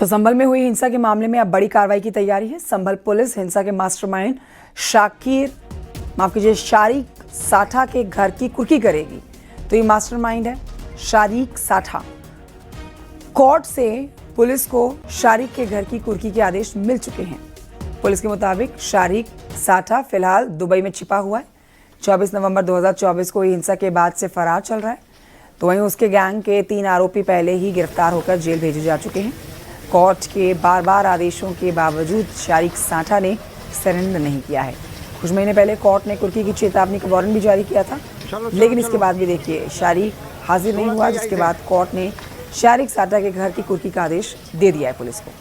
तो संभल में हुई हिंसा के मामले में अब बड़ी कार्रवाई की तैयारी है। संभल पुलिस हिंसा के मास्टरमाइंड शारिक साठा के घर की कुर्की करेगी। तो ये मास्टरमाइंड है शारिक साठा। कोर्ट से पुलिस को शारिक के घर की कुर्की के आदेश मिल चुके हैं। पुलिस के मुताबिक शारिक साठा फिलहाल दुबई में छिपा हुआ है। 24 नवंबर 2024 को हिंसा के बाद से फरार चल रहा है। तो वहीं उसके गैंग के 3 आरोपी पहले ही गिरफ्तार होकर जेल भेजे जा चुके हैं। कोर्ट के बार-बार आदेशों के बावजूद शारिक साठा ने सरेंडर नहीं किया है। कुछ महीने पहले कोर्ट ने कुर्की की चेतावनी का वारंट भी जारी किया था, लेकिन इसके बाद भी देखिए शारिक हाजिर नहीं हुआ, जिसके बाद कोर्ट ने शारिक साठा के घर की कुर्की का आदेश दे दिया है पुलिस को।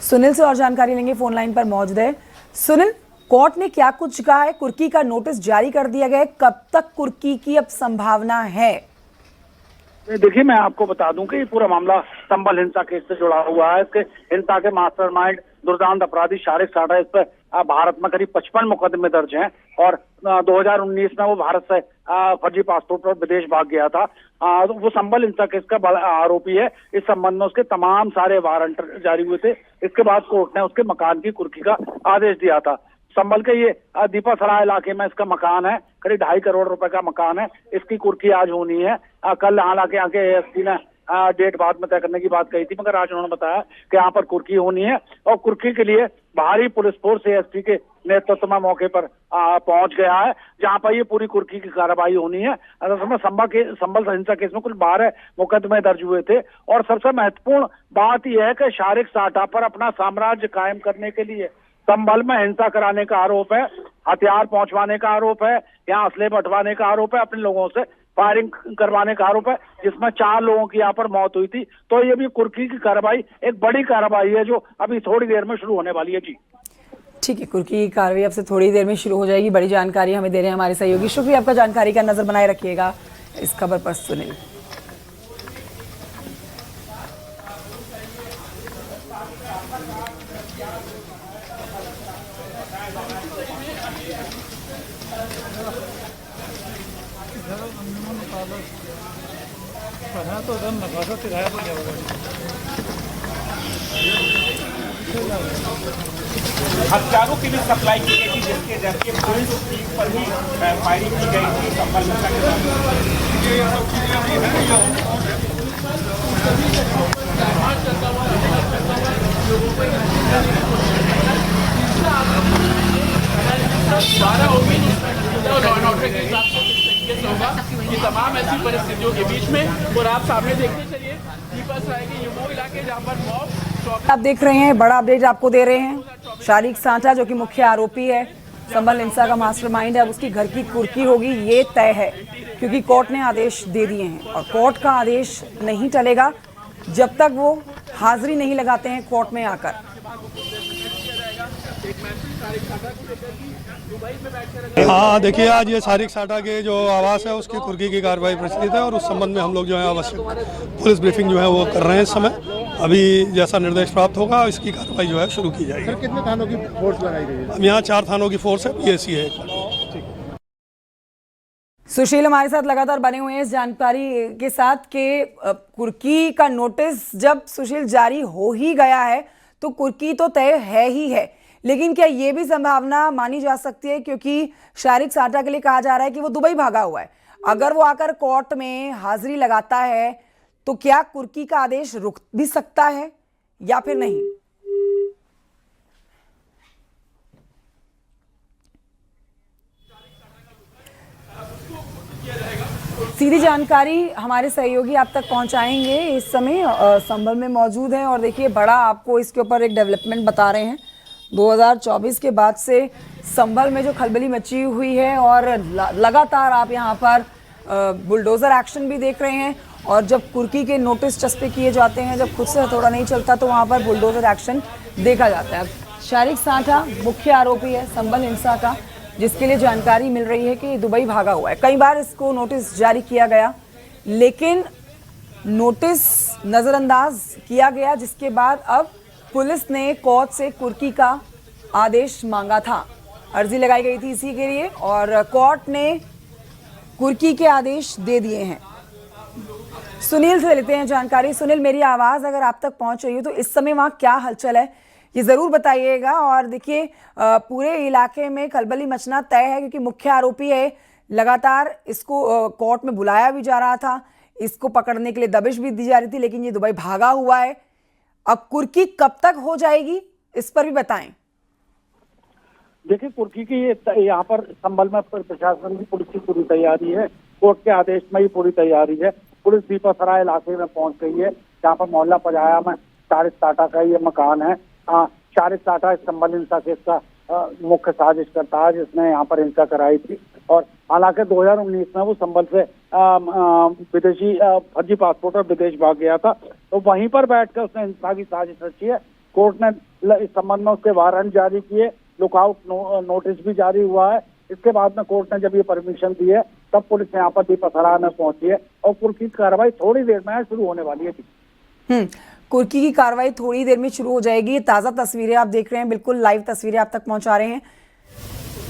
सुनील से और जानकारी लेंगे, फोन लाइन पर मौजूद है। सुनील, कोर्ट ने क्या कुछ कहा है? कुर्की का नोटिस जारी कर दिया गया है, कब तक कुर्की की अब संभावना है? देखिए, मैं आपको बता दूं कि ये पूरा मामला संभल हिंसा केस से जुड़ा हुआ है। इसके हिंसा के मास्टरमाइंड दुर्दांत अपराधी शारिक साठा, इस पर भारत में करीब 55 मुकदमे दर्ज हैं और 2019 में वो भारत से फर्जी पासपोर्ट पर विदेश भाग गया था। वो संभल हिंसा केस का बड़ा आरोपी है। इस संबंध में उसके तमाम सारे वारंट जारी हुए थे। इसके बाद कोर्ट ने उसके मकान की कुर्की का आदेश दिया था। संभल के ये दीपा सराय इलाके में इसका मकान है, करीब 2.5 करोड़ रुपए का मकान है। इसकी कुर्की आज होनी है। कल हालांकि आके एसपी ने डेट बाद में तय करने की बात कही थी, मगर आज उन्होंने बताया कि यहाँ पर कुर्की होनी है और कुर्की के लिए भारी पुलिस फोर्स एसपी के नेतृत्व में मौके पर पहुंच गया है, जहाँ पर ये पूरी कुर्की की कार्रवाई होनी है। संभल हिंसा केस में कुल 12 मुकदमे दर्ज हुए थे और सबसे महत्वपूर्ण बात यह है कि शारिक साठा पर अपना साम्राज्य कायम करने के लिए संभल में हिंसा कराने का आरोप है, हथियार पहुंचवाने का आरोप है, यहाँ असले बंटवाने का आरोप है, अपने लोगों से फायरिंग करवाने का आरोप है, जिसमें 4 लोगों की यहाँ पर मौत हुई थी। तो ये भी कुर्की की कार्रवाई एक बड़ी कार्रवाई है जो अभी थोड़ी देर में शुरू होने वाली है। जी ठीक है, कुर्की की कार्रवाई अब से थोड़ी देर में शुरू हो जाएगी। बड़ी जानकारी हमें दे रहे हैं हमारे सहयोगी। शुक्रिया आपका जानकारी का, नजर बनाए रखिएगा इस खबर पर। सुनील, हथियारों की भी सप्लाई की गई थी, जिसके जरिए पुलिस टीम पर भी फायरिंग की गई थी। संभल हिंसा के तमाम ऐसी परिस्थितियों के बीच में और आप सामने देखते चलिए दीपा सराय के ये वो इलाके जहाँ पर मॉब। आप देख रहे हैं, बड़ा अपडेट आपको दे रहे हैं। शारिक साठा जो कि मुख्य आरोपी है, संभल हिंसा का मास्टरमाइंड है, अब उसकी घर की कुर्की होगी, ये तय है, क्योंकि कोर्ट ने आदेश दे दिए हैं और कोर्ट का आदेश नहीं टलेगा जब तक वो हाजिरी नहीं लगाते हैं कोर्ट में आकर। हाँ, देखिए, आज ये शारिक साठा के जो आवास है उसकी कुर्की की कार्रवाई प्रचलित है और उस संबंध में हम लोग जो है आवश्यक पुलिस ब्रीफिंग जो है वो कर रहे हैं इस समय। अभी जैसा निर्देश प्राप्त होगा इसकी कार्रवाई जो है शुरू की जाएगी। सर, कितने थानों की फोर्स लगाई गई है? अब यहाँ 4 थानों की फोर्स है, पीएसी है। सुशील हमारे साथ लगातार बने हुए हैं इस जानकारी के साथ कि कुर्की का नोटिस जब सुशील जारी हो ही गया है तो कुर्की तो तय है ही है, लेकिन क्या ये भी संभावना मानी जा सकती है, क्योंकि शारिक साठा के लिए कहा जा रहा है कि वो दुबई भागा हुआ है, अगर वो आकर कोर्ट में हाजिरी लगाता है तो क्या कुर्की का आदेश रुक भी सकता है या फिर नहीं? सीधी जानकारी हमारे सहयोगी आप तक पहुंचाएंगे। इस समय संभल में मौजूद है और देखिए, बड़ा आपको इसके ऊपर एक डेवलपमेंट बता रहे हैं। 2024 के बाद से संभल में जो खलबली मची हुई है और लगातार आप यहां पर बुलडोजर एक्शन भी देख रहे हैं और जब कुर्की के नोटिस चस्पे किए जाते हैं, जब खुद से हथौड़ा नहीं चलता तो वहां पर बुलडोजर एक्शन देखा जाता है। शारिक साठा मुख्य आरोपी है संभल हिंसा का, जिसके लिए जानकारी मिल रही है कि दुबई भागा हुआ है। कई बार इसको नोटिस जारी किया गया, लेकिन नोटिस नज़रअंदाज किया गया, जिसके बाद अब पुलिस ने कोर्ट से कुर्की का आदेश मांगा था। अर्जी लगाई गई थी इसी के लिए और कोर्ट ने कुर्की के आदेश दे दिए हैं। सुनील से लेते हैं जानकारी। सुनील, मेरी आवाज़ अगर आप तक पहुंच रही हो तो इस समय वहाँ क्या हलचल है ये ज़रूर बताइएगा। और देखिए पूरे इलाके में खलबली मचना तय है क्योंकि मुख्य आरोपी है, लगातार इसको कोर्ट में बुलाया भी जा रहा था, इसको पकड़ने के लिए दबिश भी दी जा रही थी, लेकिन ये दुबई भागा हुआ है। अब कुर्की कब तक हो जाएगी इस पर भी बताएं। देखिए, कुर्की की यहाँ पर संभल में प्रशासन की पुलिस की पूरी तैयारी है, कोर्ट के आदेश में ही पूरी तैयारी है। पुलिस दीपासराय इलाके में पहुंच गई है, जहाँ पर मोहल्ला पजाया में शारिक टाटा का ये मकान है। शारिक टाटा इस संभल हिंसा केस का मुख्य साजिशकर्ता है, जिसने यहाँ पर हिंसा कराई थी। और हालांकि 2019 में वो संभल से विदेशी फर्जी पासपोर्ट और विदेश भाग गया था, तो वहीं पर बैठकर उसने हिंसा की साजिश रची है। कोर्ट ने इस संबंध में उसके वारंट जारी किए, लुकआउट नोटिस भी जारी हुआ है। इसके बाद में कोर्ट ने जब ये परमिशन दी है तब पुलिस यहाँ पर दीपासराय में पहुंची है और कुर्की की कार्रवाई थोड़ी देर में शुरू होने वाली है। कुर्की की कार्रवाई थोड़ी देर में शुरू हो जाएगी। ये ताज़ा तस्वीरें आप देख रहे हैं, बिल्कुल लाइव तस्वीरें आप तक पहुंचा रहे हैं।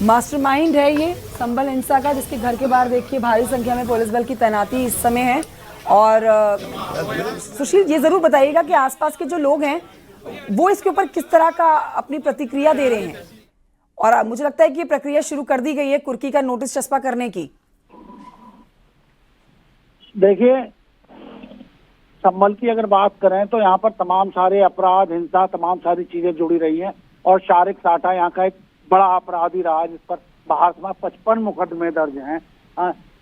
मास्टरमाइंड है ये संभल हिंसा का, जिसके घर के बाहर देखिए भारी संख्या में पुलिस बल की तैनाती इस समय है। और सुशील, ये जरूर बताइएगा कि आसपास के जो लोग हैं वो इसके ऊपर किस तरह का अपनी प्रतिक्रिया दे रहे हैं। और मुझे लगता है कि ये प्रक्रिया शुरू कर दी गई है कुर्की का नोटिस चस्पा करने की। देखिए, संभल की अगर बात करें तो यहाँ पर तमाम सारे अपराध, हिंसा, तमाम सारी चीजें जुड़ी रही हैं। और शारिक टाटा यहाँ का एक बड़ा अपराधी रहा, जिस पर भारत में 55 मुकदमे दर्ज हैं।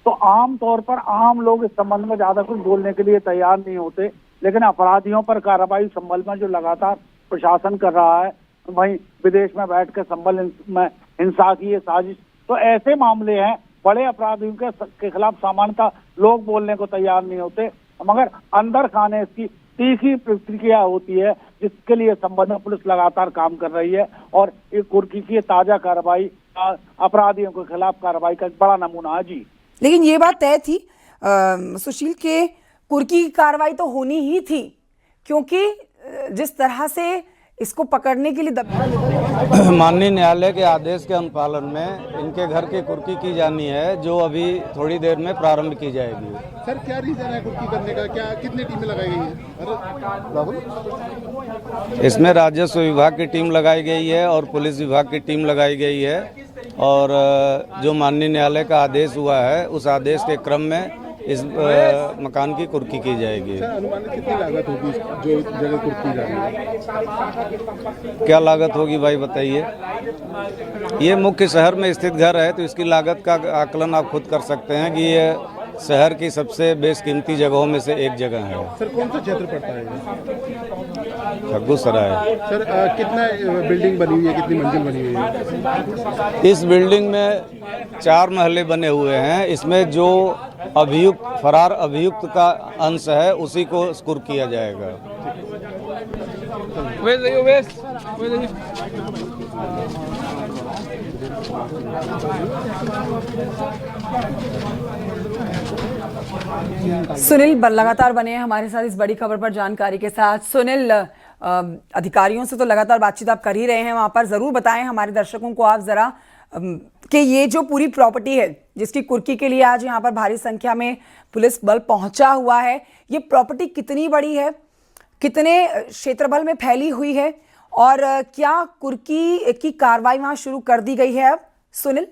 तो आम तौर पर आम लोग इस संबंध में ज्यादा कुछ बोलने के लिए तैयार नहीं होते, लेकिन अपराधियों पर कार्रवाई संभल में जो लगातार प्रशासन कर रहा है, वहीं विदेश में बैठकर संभल में हिंसा की ये साजिश, तो ऐसे मामले हैं बड़े अपराधियों के खिलाफ सामान्यतः लोग बोलने को तैयार नहीं होते, मगर अंदर खाने इसकी तीखी प्रतिक्रिया होती है, जिसके लिए संबंध में पुलिस लगातार काम कर रही है। और ये कुर्की की ताजा कार्रवाई अपराधियों के खिलाफ कार्रवाई का एक बड़ा नमूना है। जी, लेकिन ये बात तय थी सुशील के कुर्की की कार्रवाई तो होनी ही थी, क्योंकि जिस तरह से इसको पकड़ने के लिए माननीय न्यायालय के आदेश के अनुपालन में इनके घर की कुर्की की जानी है, जो अभी थोड़ी देर में प्रारंभ की जाएगी। सर, क्या रीजन है कुर्की करने का? क्या कितनी टीमें लगाई गई है? इसमें राजस्व विभाग की टीम लगाई गई है और पुलिस विभाग की टीम लगाई गई है। और जो माननीय न्यायालय का आदेश हुआ है, उस आदेश के क्रम में इस मकान की कुर्की की जाएगी। अनुमानित कितनी लागत होगी जो जगह कुर्की जा रही है? क्या लागत होगी भाई बताइए। ये मुख्य शहर में स्थित घर है, तो इसकी लागत का आकलन आप खुद कर सकते हैं कि ये शहर की सबसे बेशकीमती जगहों में से एक जगह है। सर, कौन सा क्षेत्र पड़ता है ये? खग्गूसराय। सर, कितना बिल्डिंग बनी हुई है, कितनी मंजिल बनी हुई है? इस बिल्डिंग में 4 महले बने हुए हैं। इसमें जो फरार अभियुक्त का अंश है उसी को स्कोर किया जाएगा। सुनील लगातार बने हैं हमारे साथ इस बड़ी खबर पर जानकारी के साथ। सुनील, अधिकारियों से तो लगातार बातचीत आप कर ही रहे हैं, वहां पर जरूर बताएं हमारे दर्शकों को आप जरा कि ये जो पूरी प्रॉपर्टी है जिसकी कुर्की के लिए आज यहाँ पर भारी संख्या में पुलिस बल पहुंचा हुआ है, ये प्रॉपर्टी कितनी बड़ी है, कितने क्षेत्रफल में फैली हुई है और क्या कुर्की की कार्रवाई वहां शुरू कर दी गई है अब? सुनील,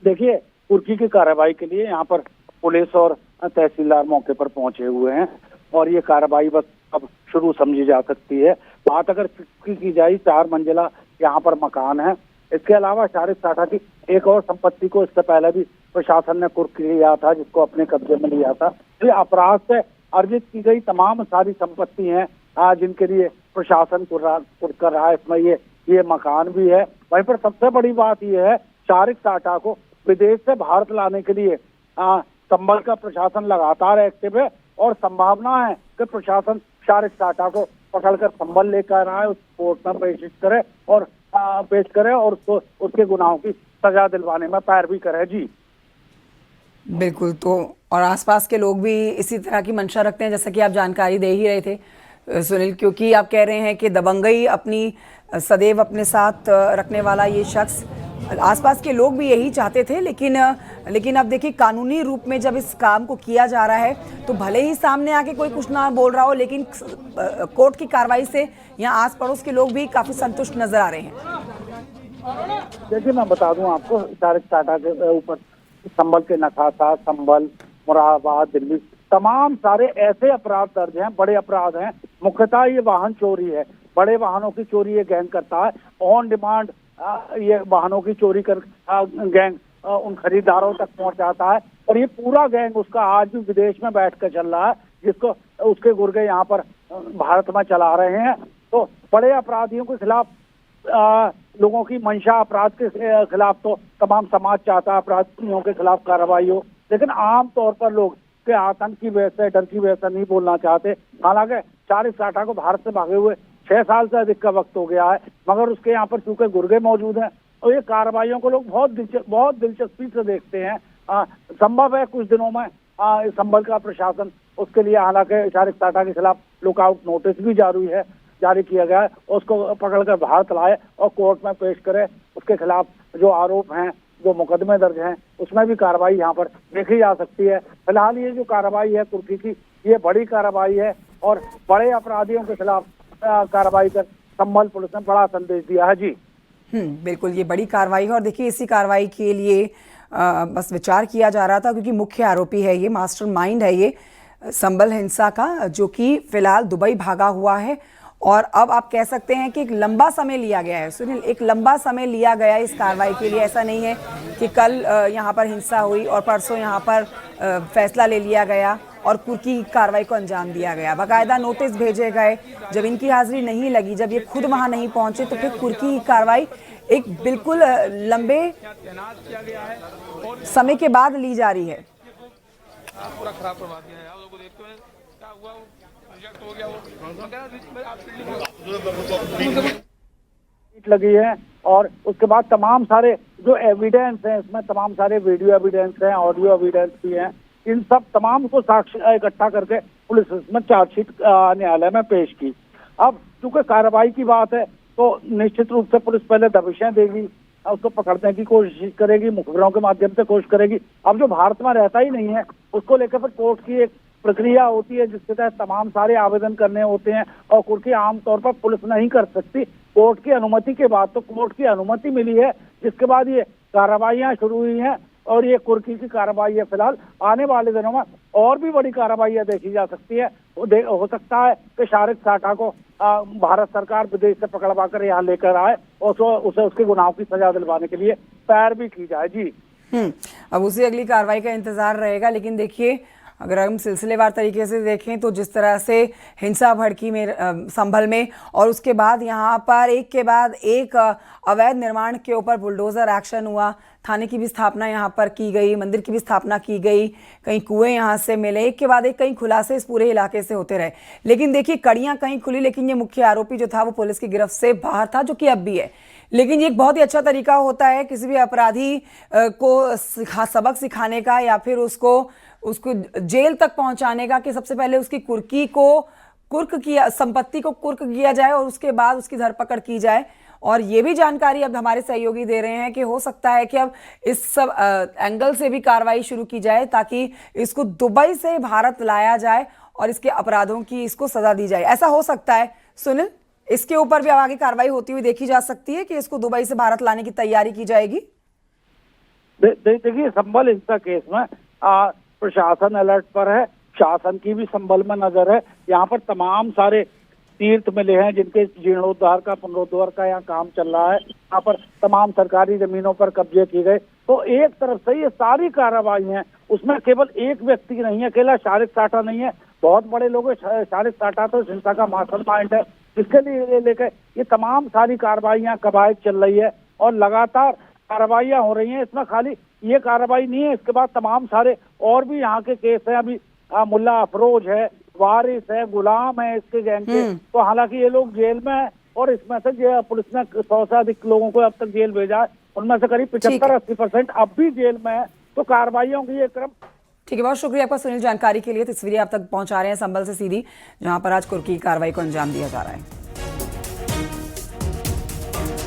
देखिए, कुर्की की कार्रवाई के लिए यहाँ पर पुलिस और तहसीलदार मौके पर पहुंचे हुए हैं और ये कार्रवाई बस अब शुरू समझी जा सकती है। बात अगर की जाए, 4 मंजिला यहाँ पर मकान है। इसके अलावा शारिक टाटा की एक और संपत्ति को इससे पहले भी प्रशासन ने कुर्क लिया था, जिसको अपने कब्जे में लिया था। ये अपराध से अर्जित की गई तमाम सारी संपत्ति हैं जिनके लिए प्रशासन कुर्क कर रहा है। इसमें ये मकान भी है। वहीं पर सबसे बड़ी बात यह है, शारिक टाटा को विदेश से भारत लाने के लिए संभल का प्रशासन लगातार एक्टिव है और संभावना है कि प्रशासन शारिक टाटा को पकड़कर संभल लेकर आए, उस कोर्ट में पेश करे और उसको उसके गुनाहों की सजा दिलवाने में पैरवी करे। जी बिल्कुल, तो और आसपास के लोग भी इसी तरह की मंशा रखते हैं, जैसा कि आप जानकारी दे ही रहे थे सुनील, क्योंकि आप कह रहे हैं कि दबंगई अपनी सदैव अपने साथ रखने वाला ये शख्स आसपास के लोग भी यही चाहते थे, लेकिन अब देखिए कानूनी रूप में जब इस काम को किया जा रहा है तो भले ही सामने आके कोई कुछ ना बोल रहा हो, लेकिन कोर्ट की कार्रवाई से यहाँ आस पड़ोस के लोग भी काफी संतुष्ट नजर आ रहे हैं। देखिए मैं बता दूं आपको, शारिक साटा के ऊपर संभल के नखासा, संभल, मुरादाबाद, दिल्ली, तमाम सारे ऐसे अपराध दर्ज हैं, बड़े अपराध हैं। मुख्यतः ये वाहन चोरी है, बड़े वाहनों की चोरी ये गैंग करता है। ऑन डिमांड ये वाहनों की चोरी कर गैंग उन खरीदारों तक पहुंचाता है, और ये पूरा गैंग उसका आज भी विदेश में बैठ कर चल रहा है, जिसको उसके गुर्गे यहाँ पर भारत में चला रहे हैं। तो बड़े अपराधियों के खिलाफ, लोगों की मंशा अपराध के खिलाफ तो तमाम समाज चाहता है अपराधियों के खिलाफ कार्रवाई हो, लेकिन आम तौर पर लोग के आतंक की वजह से, डर की वजह से नहीं बोलना चाहते। हालांकि शारिक साटा को भारत से भागे हुए 6 साल से अधिक का वक्त हो गया है, मगर उसके यहाँ पर चूंकि गुर्गे मौजूद हैं और ये कार्रवाइयों को लोग बहुत दिलचस्पी से देखते हैं। संभव है कुछ दिनों में संभल का प्रशासन उसके लिए, हालांकि शारिक साटा के खिलाफ लुकआउट नोटिस भी जारी किया गया है, उसको पकड़कर भारत लाए और कोर्ट में पेश करे। उसके खिलाफ जो आरोप हैं, जो मुकदमे दर्ज हैं, उसमें भी कार्रवाई यहाँ पर देखी जा सकती है। फिलहाल ये जो कार्रवाई है कुर्की की, ये बड़ी कार्रवाई है और बड़े अपराधियों के खिलाफ कार्रवाई कर संभल पुलिस ने बड़ा संदेश दिया है। जी बिल्कुल, ये बड़ी कार्रवाई है और देखिए इसी कार्रवाई के लिए बस विचार किया जा रहा था, क्योंकि मुख्य आरोपी है ये, मास्टरमाइंड है ये संभल हिंसा का, जो कि फिलहाल दुबई भागा हुआ है। और अब आप कह सकते हैं कि एक लंबा समय लिया गया है सुनील, एक लंबा समय लिया गया इस कार्रवाई के लिए। ऐसा नहीं है कि कल यहाँ पर हिंसा हुई और परसों यहाँ पर फैसला ले लिया गया और कुर्की कार्रवाई को अंजाम दिया गया। बाकायदा नोटिस भेजे गए, जब इनकी हाजिरी नहीं लगी, जब ये खुद वहाँ नहीं पहुँचे, तो फिर कुर्की की कार्रवाई एक बिल्कुल लंबे समय के बाद ली जा रही है। पूरा खराब करवा दिया है, आप लोगों को देखते हुए क्या हुआ, वो रिजेक्ट हो गया, वो लगी है। और उसके बाद तमाम सारे जो एविडेंस हैं, इसमें तमाम सारे वीडियो एविडेंस हैं, ऑडियो एविडेंस भी हैं, इन सब तमाम को साक्ष्य इकट्ठा करके पुलिस इसमें चार्जशीट न्यायालय में पेश की। अब चूंकि कार्रवाई की बात है तो निश्चित रूप से पुलिस पहले दबिशें देगी, उसको पकड़ने की कोशिश करेगी, मुखबिरों के माध्यम से कोशिश करेगी। अब जो भारत में रहता ही नहीं है, उसको लेकर फिर कोर्ट की एक प्रक्रिया होती है, जिसके तहत तमाम सारे आवेदन करने होते हैं और कुर्की आमतौर पर पुलिस नहीं कर सकती कोर्ट की अनुमति के बाद। तो कोर्ट की अनुमति मिली है, जिसके बाद ये कार्रवाइयां शुरू हुई हैं और ये कुर्की की कार्रवाई है। फिलहाल आने वाले दिनों में और भी बड़ी कार्रवाइयां देखी जा सकती है। हो सकता है कि शारिक साटा को भारत सरकार विदेश से पकड़वा कर यहाँ लेकर आए और उसे उसके गुनाहों की सजा दिलवाने के लिए तैयार भी की जाए। जी अब उसी अगली कार्रवाई का इंतजार रहेगा। लेकिन देखिए, अगर हम सिलसिलेवार तरीके से देखें तो जिस तरह से हिंसा भड़की में संभल में, और उसके बाद यहाँ पर एक के बाद एक अवैध निर्माण के ऊपर बुलडोजर एक्शन हुआ, थाने की भी स्थापना यहाँ पर की गई, मंदिर की भी स्थापना की गई, कहीं कुएं यहाँ से मिले, एक के बाद एक कहीं खुलासे इस पूरे इलाके से होते रहे। लेकिन देखिए कड़ियाँ कहीं खुली, लेकिन ये मुख्य आरोपी जो था वो पुलिस की गिरफ्त से बाहर था, जो कि अब भी है। लेकिन ये एक बहुत ही अच्छा तरीका होता है किसी भी अपराधी को सबक सिखाने का, या फिर उसको जेल तक पहुंचाने का, कि सबसे पहले उसकी संपत्ति को कुर्क किया जाए और उसके बाद उसकी धरपकड़ की जाए। और ये भी जानकारी अब हमारे सहयोगी दे रहे हैं कि हो सकता है कि अब इस सब एंगल से भी कार्रवाई शुरू की जाए, ताकि इसको दुबई से भारत लाया जाए और इसके अपराधों की इसको सजा दी जाए। ऐसा हो सकता है सुनील, इसके ऊपर भी अब आगे कार्रवाई होती हुई देखी जा सकती है कि इसको दुबई से भारत लाने की तैयारी की जाएगी। देखिए, संभल हिंसा केस में प्रशासन अलर्ट पर है, शासन की भी संभल में नजर है। यहाँ पर तमाम सारे तीर्थ मिले हैं जिनके जीर्णोद्धार का, पुनरुद्धार का यहाँ काम चल रहा है। यहाँ पर तमाम सरकारी जमीनों पर कब्जे किए गए। तो एक तरफ से ये सारी कार्रवाई है, उसमें केवल एक व्यक्ति नहीं है, अकेला शारिक साटा नहीं है, बहुत बड़े लोग। शारिक साटा तो हिंसा का मास्टरमाइंड है, जिसके लिए लेकर ये तमाम सारी कार्रवाइयाँ कवायद चल रही है और लगातार कार्रवाइयाँ हो रही हैं। इसमें खाली ये कार्रवाई नहीं है, इसके बाद तमाम सारे और भी यहाँ के केस हैं। अभी मुल्ला अफरोज है, वारिस है, गुलाम है इसके गैंग के। तो हालांकि ये लोग जेल में है और इसमें से पुलिस ने 100 से अधिक लोगों को अब तक जेल भेजा है, उनमें से करीब 75-80% अब भी जेल में है। तो कार्रवाइयों की ये क्रम। ठीक है, बहुत शुक्रिया आपका सुनील, जानकारी के लिए। तस्वीरें आप तक पहुंचा रहे हैं संभल से सीधी, जहां पर आज कुर्की की कार्रवाई को अंजाम दिया जा रहा है।